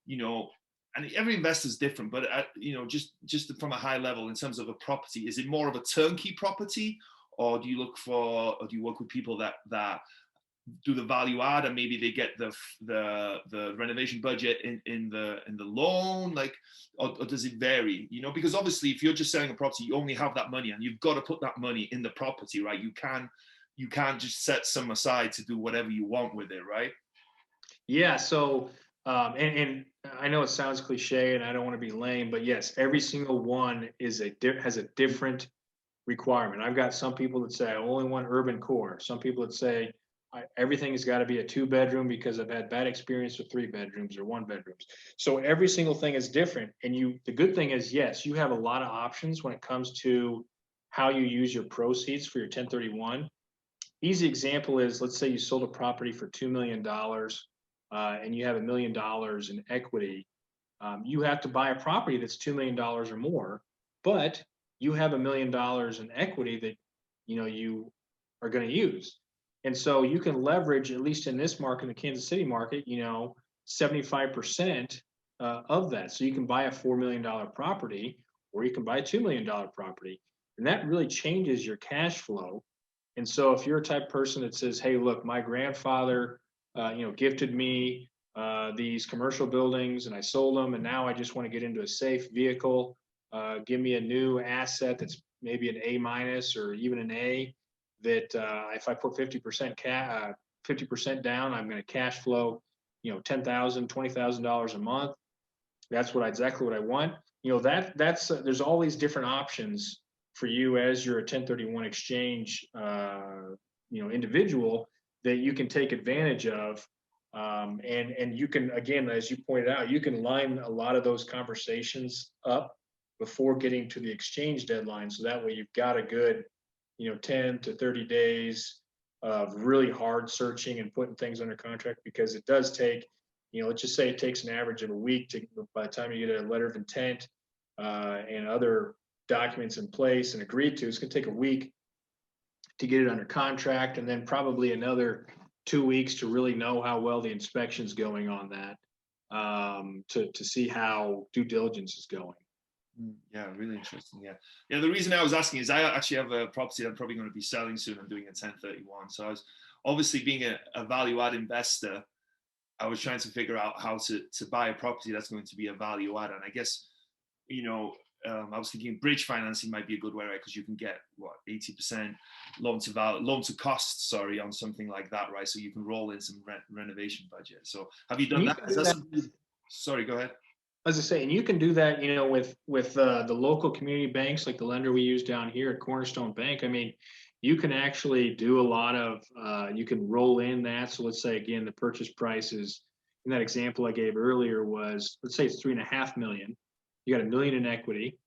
you know, and every investor is different, but you know, just from a high level in terms of a property, is it more of a turnkey property, or do you look for, or do you work with people that do the value add and maybe they get the renovation budget in the loan, like, or does it vary? You know, because obviously if you're just selling a property, you only have that money and you've got to put that money in the property, right? You can't just set some aside to do whatever you want with it, right?
Yeah. So, and I know it sounds cliche and I don't want to be lame, but yes, every single one has a different requirement. I've got some people that say I only want urban core. Some people that say everything has got to be a 2-bedroom because I've had bad experience with 3 bedrooms or 1 bedrooms. So every single thing is different. And the good thing is, yes, you have a lot of options when it comes to how you use your proceeds for your 1031. Easy example is, let's say you sold a property for $2 million and you have $1 million in equity. You have to buy a property that's $2 million or more, but you have $1 million in equity that you are going to use. And so you can leverage, at least in this market, in the Kansas City market, 75% of that. So you can buy a $4 million property, or you can buy a $2 million property. And that really changes your cash flow. And so if you're a type of person that says, hey, look, my grandfather, gifted me these commercial buildings and I sold them, and now I just want to get into a safe vehicle, give me a new asset that's maybe an A minus or even an A, that if I put 50% down, I'm going to cash flow, $10,000, $20,000 a month. That's exactly what I want. That's there's all these different options for you as you're a 1031 exchange, individual that you can take advantage of. And you can, again, as you pointed out, you can line a lot of those conversations up before getting to the exchange deadline. So that way you've got a good 10 to 30 days of really hard searching and putting things under contract, because it does take, let's just say it takes an average of a week by the time you get a letter of intent and other documents in place and agreed to. It's going to take a week to get it under contract, and then probably another 2 weeks to really know how well the inspection's going on that, to see how due diligence is going.
Yeah, really interesting. Yeah. The reason I was asking is I actually have a property that I'm probably going to be selling soon. I'm doing a 1031. So I was obviously, being a value add investor, I was trying to figure out how to buy a property that's going to be a value add. And I guess, I was thinking bridge financing might be a good way, right? Because you can get 80% loan to cost, on something like that, right? So you can roll in some renovation budget. So have you done that? Is that something? Sorry, go ahead.
As I say, and you can do that, with the local community banks, like the lender we use down here at Cornerstone Bank. I mean, you can actually do a lot of, you can roll in that. So let's say, again, the purchase price is, in that example I gave earlier, was, let's say it's $3.5 million. You got $1 million in equity,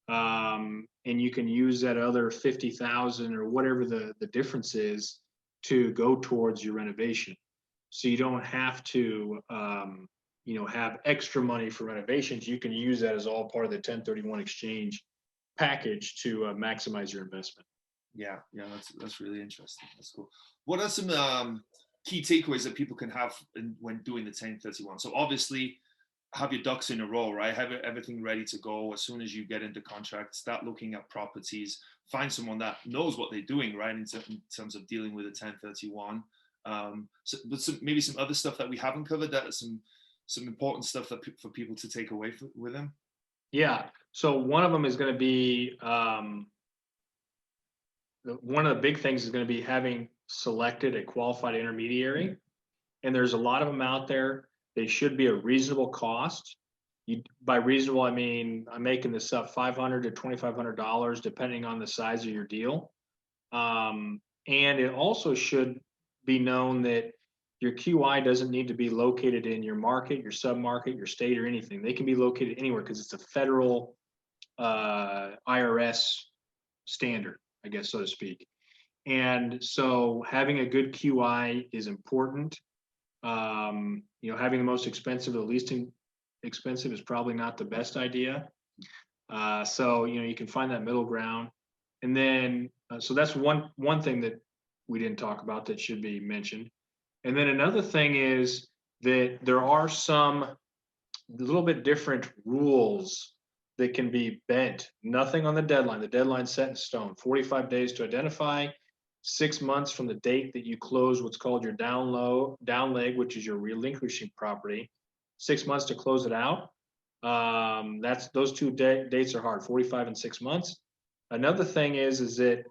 and you can use that other 50,000 or whatever the difference is to go towards your renovation. So you don't have to, have extra money for renovations. You can use that as all part of the 1031 exchange package to maximize your investment.
Yeah, that's really interesting. That's cool. What are some key takeaways that people can have when doing the 1031? So obviously, have your ducks in a row, right? Have everything ready to go. As soon as you get into contract, start looking at properties, find someone that knows what they're doing, right? In terms of dealing with a 1031. But maybe some other stuff that we haven't covered, that are some important stuff that for people to take away with them.
Yeah. So one of them is going to be, one of the big things is going to be having selected a qualified intermediary. And there's a lot of them out there. They should be a reasonable cost. By reasonable, I mean, I'm making this up, $500 to $2,500, depending on the size of your deal. And it also should be known that your QI doesn't need to be located in your market, your sub-market, your state, or anything. They can be located anywhere because it's a federal IRS standard, I guess, so to speak. And so having a good QI is important. Having the most expensive or the least expensive is probably not the best idea. So, you can find that middle ground. And then, so that's one thing that we didn't talk about that should be mentioned. And then another thing is that there are some little bit different rules that can be bent. Nothing on the deadline. The deadline's set in stone. 45 days to identify, 6 months from the date that you close what's called your down leg, which is your relinquishing property. 6 months to close it out. That's those two dates are hard, 45 and 6 months. Another thing is that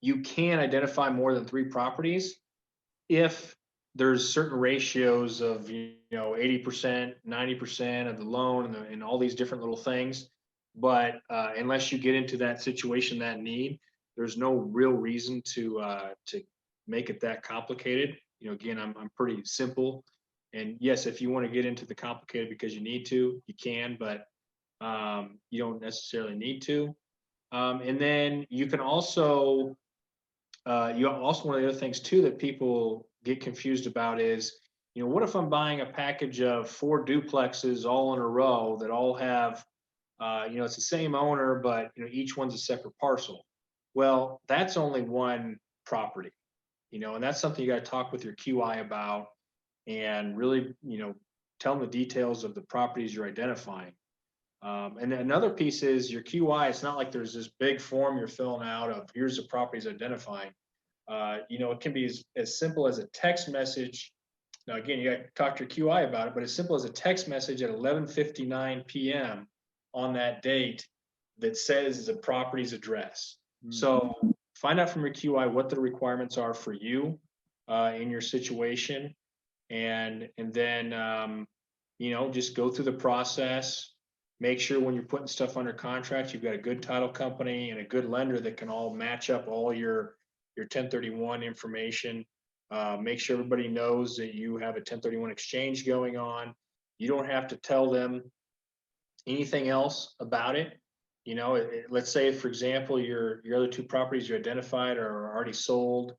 you can identify more than 3 properties if there's certain ratios of 80%, 90% of the loan and all these different little things. But unless you get into that situation, that need, there's no real reason to make it that complicated. Again, I'm pretty simple. And yes, if you want to get into the complicated because you need to, you can, but you don't necessarily need to. And then you can also, one of the other things too that people get confused about is, what if I'm buying a package of 4 duplexes all in a row that all have, it's the same owner, but each one's a separate parcel. Well, that's only one property, and that's something you got to talk with your QI about and really, tell them the details of the properties you're identifying. And then another piece is your QI. It's not like there's this big form you're filling out of here's the properties identifying. It can be as simple as a text message. Now, again, you got to talk to your QI about it, but as simple as a text message at 11:59 p.m. on that date that says the property's address. Mm-hmm. So find out from your QI what the requirements are for you in your situation, and then just go through the process. Make sure when you're putting stuff under contract, you've got a good title company and a good lender that can all match up all your 1031 information. Make sure everybody knows that you have a 1031 exchange going on. You don't have to tell them anything else about it. Let's say, for example, your other 2 properties you identified are already sold.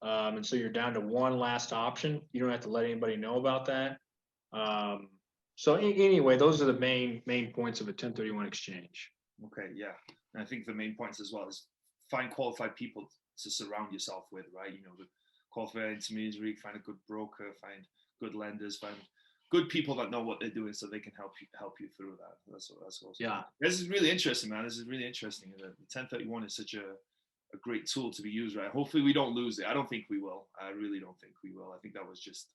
And so you're down to one last option. You don't have to let anybody know about that. So anyway, those are the main points of a 1031 exchange.
Okay, yeah. And I think the main points as well is find qualified people to surround yourself with, right? The qualified intermediary, find a good broker, find good lenders, find good people that know what they're doing so they can help you through that. That's awesome.
Yeah.
This is really interesting, man. This is really interesting. The 1031 is such a great tool to be used, right? Hopefully we don't lose it. I don't think we will. I really don't think we will. I think that was just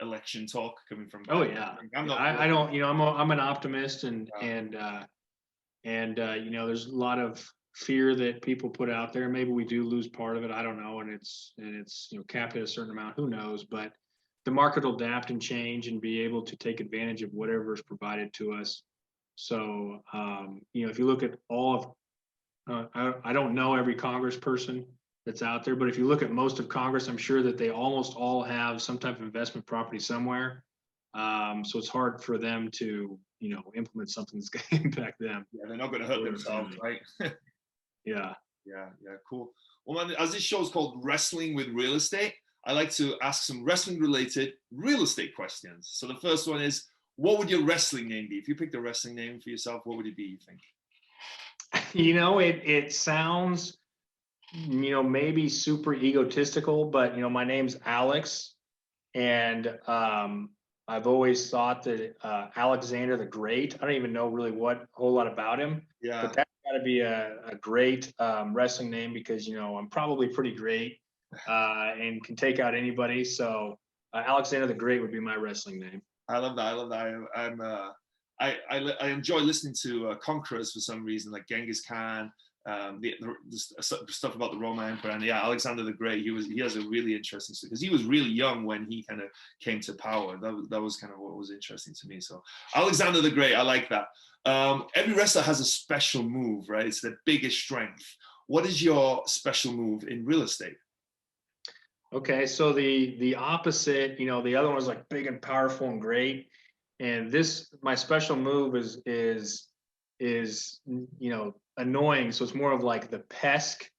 election talk coming from.
Oh yeah. I don't. I'm an optimist, and there's a lot of fear that people put out there. Maybe we do lose part of it. I don't know, and it's capped at a certain amount. Who knows? But the market will adapt and change and be able to take advantage of whatever is provided to us. So if you look at all of, I don't know every congressperson that's out there, but if you look at most of Congress, I'm sure that they almost all have some type of investment property somewhere. So it's hard for them to, implement something that's going to impact them.
Yeah, they're not going to hurt themselves, right?
Yeah.
Cool. Well, man, as this show is called Wrestling with Real Estate, I like to ask some wrestling-related real estate questions. So the first one is, what would your wrestling name be? If you picked a wrestling name for yourself, what would it be, you think?
It sounds, maybe super egotistical, but, my name's Alex. And I've always thought that Alexander the Great, I don't even know really a whole lot about him.
Yeah.
But that's got to be a great wrestling name because, I'm probably pretty great and can take out anybody. So Alexander the Great would be my wrestling name.
I love that. I enjoy listening to conquerors for some reason, like Genghis Khan, the stuff about the Roman Empire, and Alexander the Great. He has a really interesting story because he was really young when he kind of came to power. That was kind of what was interesting to me. So Alexander the Great, I like that. Every wrestler has a special move, right? It's their biggest strength. What is your special move in real estate?
Okay, so the opposite, the other one was like big and powerful and great, and my special move is annoying. So it's more of like the pest.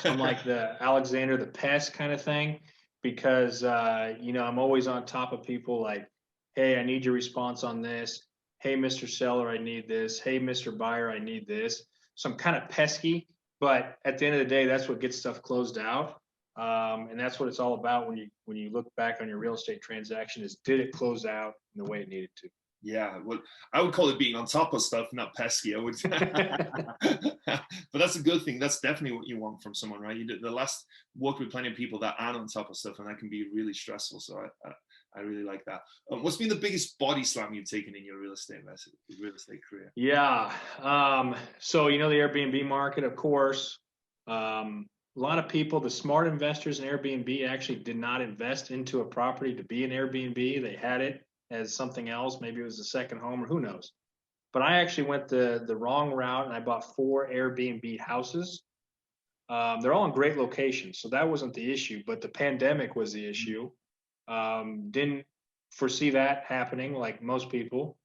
I'm like the Alexander the pest kind of thing, because I'm always on top of people. Like, hey, I need your response on this. hey, Mr. Seller, I need this. Hey, Mr. Buyer, I need this. So I'm kind of pesky, but at the end of the day, that's what gets stuff closed out. And that's what it's all about when you look back on your real estate transaction is, did it close out in the way it needed to?
Yeah, well, I would call it being on top of stuff, not pesky. I would, but that's a good thing. That's definitely what you want from someone, right? The last work with plenty of people that aren't on top of stuff, and that can be really stressful. So I really like that. What's been the biggest body slam you've taken in your real estate career?
Yeah. So the Airbnb market, of course. A lot of people, the smart investors in Airbnb, actually did not invest into a property to be an Airbnb. They had it as something else. Maybe it was a second home, or who knows. But I actually went the wrong route, and I bought 4 Airbnb houses. They're all in great locations, so that wasn't the issue. But the pandemic was the issue. Didn't foresee that happening, like most people.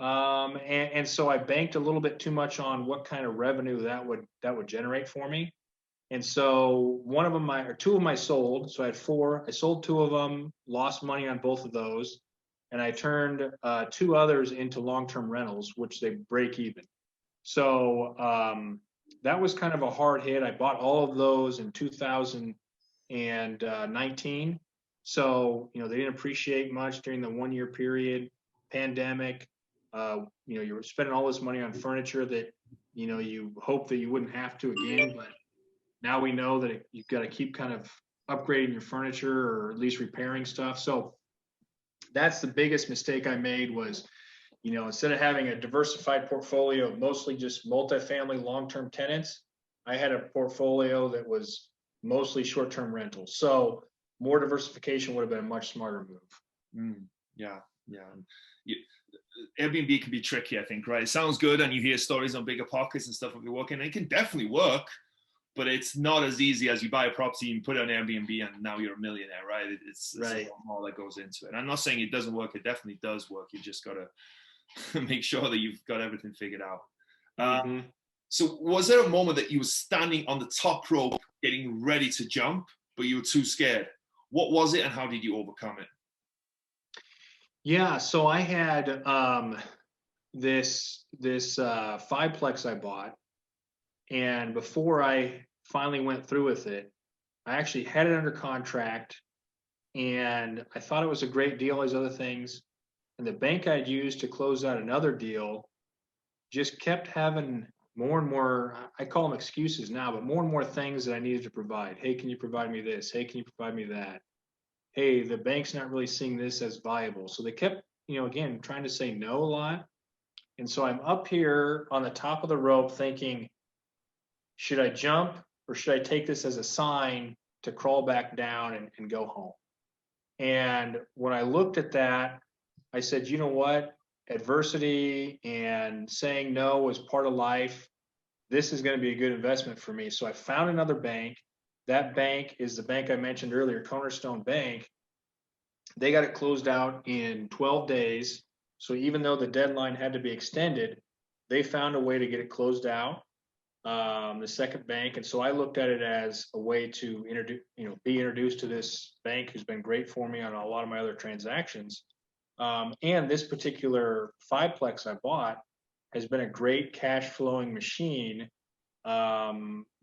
And so I banked a little bit too much on what kind of revenue that would generate for me. And so one of them, two of them I sold. So I had 4. I sold 2 of them, lost money on both of those. And I turned 2 others into long-term rentals, which they break even. So that was kind of a hard hit. I bought all of those in 2019. So, they didn't appreciate much during the 1-year period, pandemic. You were spending all this money on furniture that, you hope that you wouldn't have to again, but now we know that you've got to keep kind of upgrading your furniture, or at least repairing stuff. So that's the biggest mistake I made was, instead of having a diversified portfolio of mostly just multifamily long-term tenants, I had a portfolio that was mostly short-term rentals. So more diversification would have been a much smarter move.
Yeah. Airbnb can be tricky, I think, right? It sounds good, and you hear stories on bigger pockets and stuff of you working. It can definitely work, but it's not as easy as you buy a property and put it on Airbnb and now you're a millionaire, right? It's
right.
A lot more that goes into it. And I'm not saying it doesn't work. It definitely does work. You just got to make sure that you've got everything figured out. So was there a moment that you were standing on the top rope getting ready to jump, but you were too scared? What was it, and how did you overcome it?
Yeah, so I had this 5-plex I bought, and before I finally went through with it, I actually had it under contract, and I thought it was a great deal, all these other things. And the bank I'd used to close out another deal just kept having more and more, I call them excuses now, but more and more things that I needed to provide. Hey, can you provide me this? Hey, can you provide me that? Hey, the bank's not really seeing this as viable. So they kept, again, trying to say no a lot. And so I'm up here on the top of the rope thinking, should I jump, or should I take this as a sign to crawl back down and go home? And when I looked at that, I said, you know what? Adversity and saying no was part of life. This is going to be a good investment for me. So I found another bank. That bank is the bank I mentioned earlier, Cornerstone Bank. They got it closed out in 12 days. So even though the deadline had to be extended, they found a way to get it closed out, the second bank. And so I looked at it as a way to be introduced to this bank who's been great for me on a lot of my other transactions. And this particular 5-plex I bought has been a great cash flowing machine.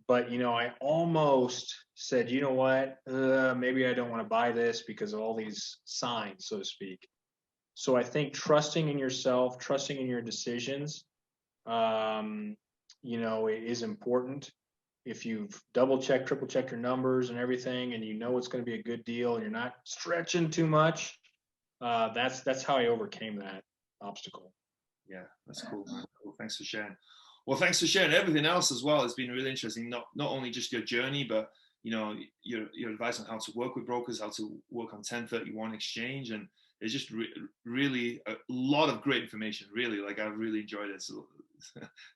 But, I almost said, you know what, maybe I don't want to buy this because of all these signs, so to speak. So I think trusting in yourself, trusting in your decisions, is important. If you've double checked, triple checked your numbers and everything, and it's going to be a good deal and you're not stretching too much, that's how I overcame that obstacle.
Yeah, that's cool, man. Cool. Thanks for sharing. Well, thanks for sharing everything else as well. It's been really interesting, not only just your journey, but your advice on how to work with brokers, how to work on 1031 exchange, and it's just really a lot of great information. Really, like I've really enjoyed it. So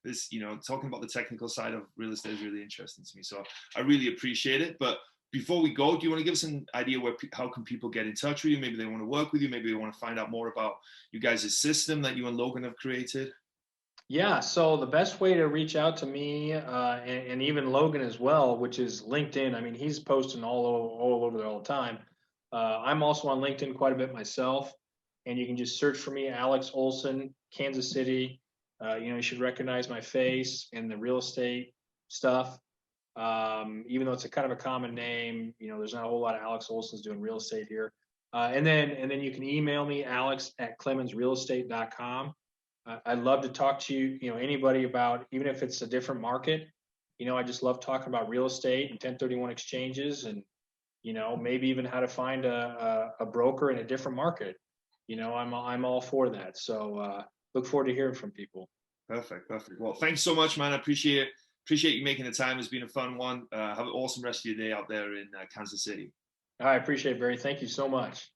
this, talking about the technical side of real estate is really interesting to me. So I really appreciate it. But before we go, do you want to give us an idea how can people get in touch with you? Maybe they want to work with you. Maybe they want to find out more about you guys' system that you and Logan have created.
Yeah, so the best way to reach out to me and even Logan as well, which is LinkedIn. I mean, he's posting all over there all the time. I'm also on LinkedIn quite a bit myself. and you can just search for me, Alex Olson, Kansas City. You should recognize my face and the real estate stuff. Even though it's a kind of a common name, there's not a whole lot of Alex Olsons doing real estate here. And then you can email me, alex@clemensrealestate.com. I'd love to talk to you, anybody about, even if it's a different market. I just love talking about real estate and 1031 exchanges, and maybe even how to find a broker in a different market. I'm all for that. So look forward to hearing from people.
Perfect. Well, thanks so much, man. I appreciate you making the time. It's been a fun one. Have an awesome rest of your day out there in Kansas City.
I appreciate it, Barry. Thank you so much.